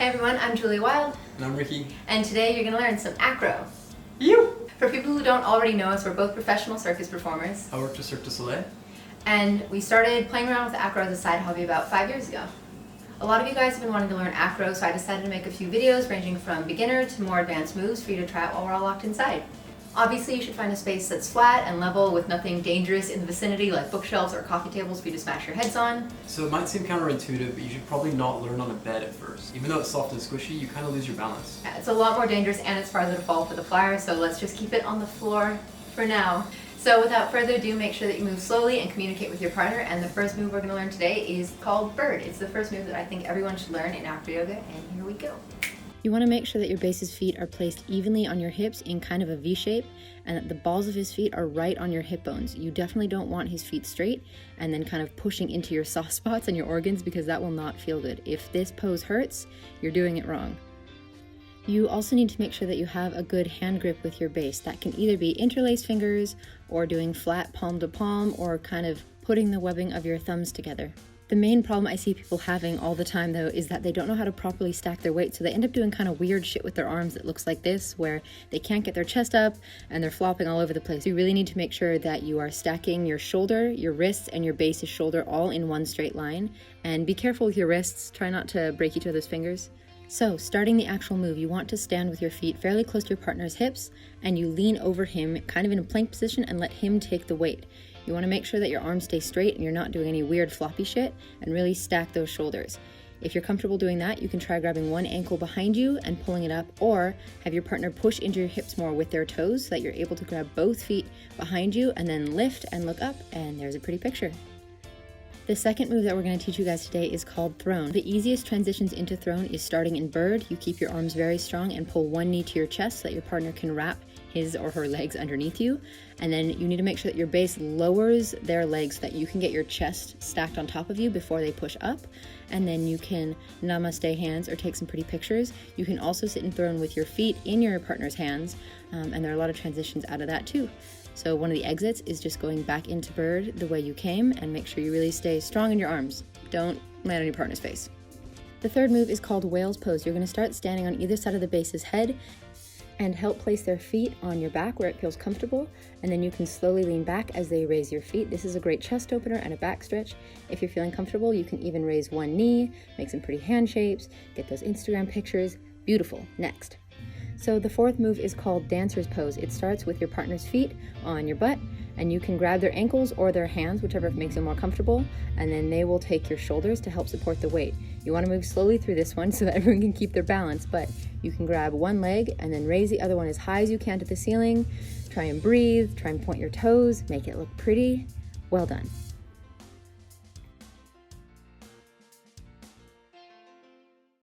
Hey everyone, I'm Julia Wild. And I'm Ricky. And today you're going to learn some acro. You! For people who don't already know us, we're both professional circus performers. I worked at Cirque du Soleil. And we started playing around with acro as a side hobby about 5 years ago. A lot of you guys have been wanting to learn acro, so I decided to make a few videos ranging from beginner to more advanced moves for you to try out while we're all locked inside. Obviously, you should find a space that's flat and level with nothing dangerous in the vicinity like bookshelves or coffee tables for you to smash your heads on. So it might seem counterintuitive, but you should probably not learn on a bed at first. Even though it's soft and squishy, you kind of lose your balance. Yeah, it's a lot more dangerous and it's farther to fall for the flyer, so let's just keep it on the floor for now. So without further ado, make sure that you move slowly and communicate with your partner, and the first move we're going to learn today is called bird. It's the first move that I think everyone should learn in acro yoga, and here we go. You want to make sure that your base's feet are placed evenly on your hips in kind of a V shape, and that the balls of his feet are right on your hip bones. You definitely don't want his feet straight and then kind of pushing into your soft spots and your organs, because that will not feel good. If this pose hurts, you're doing it wrong. You also need to make sure that you have a good hand grip with your base. That can either be interlaced fingers or doing flat palm to palm or kind of putting the webbing of your thumbs together. The main problem I see people having all the time though is that they don't know how to properly stack their weight, so they end up doing kind of weird shit with their arms that looks like this, where they can't get their chest up and they're flopping all over the place. You really need to make sure that you are stacking your shoulder, your wrists, and your base's shoulder all in one straight line. And be careful with your wrists, try not to break each other's fingers. So, starting the actual move, you want to stand with your feet fairly close to your partner's hips, and you lean over him kind of in a plank position and let him take the weight. You want to make sure that your arms stay straight and you're not doing any weird floppy shit, and really stack those shoulders. If you're comfortable doing that, you can try grabbing one ankle behind you and pulling it up, or have your partner push into your hips more with their toes so that you're able to grab both feet behind you and then lift and look up, and there's a pretty picture. The second move that we're going to teach you guys today is called throne. The easiest transitions into throne is starting in bird. You keep your arms very strong and pull one knee to your chest so that your partner can wrap his or her legs underneath you. And then you need to make sure that your base lowers their legs so that you can get your chest stacked on top of you before they push up. And then you can namaste hands or take some pretty pictures. You can also sit in throne with your feet in your partner's hands, and there are a lot of transitions out of that too. So one of the exits is just going back into bird the way you came, and make sure you really stay strong in your arms. Don't land on your partner's face. The third move is called whale's pose. You're going to start standing on either side of the base's head and help place their feet on your back where it feels comfortable, and then you can slowly lean back as they raise your feet. This is a great chest opener and a back stretch. If you're feeling comfortable, you can even raise one knee, make some pretty hand shapes, get those Instagram pictures. Beautiful. Next. So the fourth move is called dancer's pose. It starts with your partner's feet on your butt, and you can grab their ankles or their hands, whichever makes them more comfortable, and then they will take your shoulders to help support the weight. You want to move slowly through this one so that everyone can keep their balance, but you can grab one leg and then raise the other one as high as you can to the ceiling. Try and breathe, try and point your toes, make it look pretty. Well done.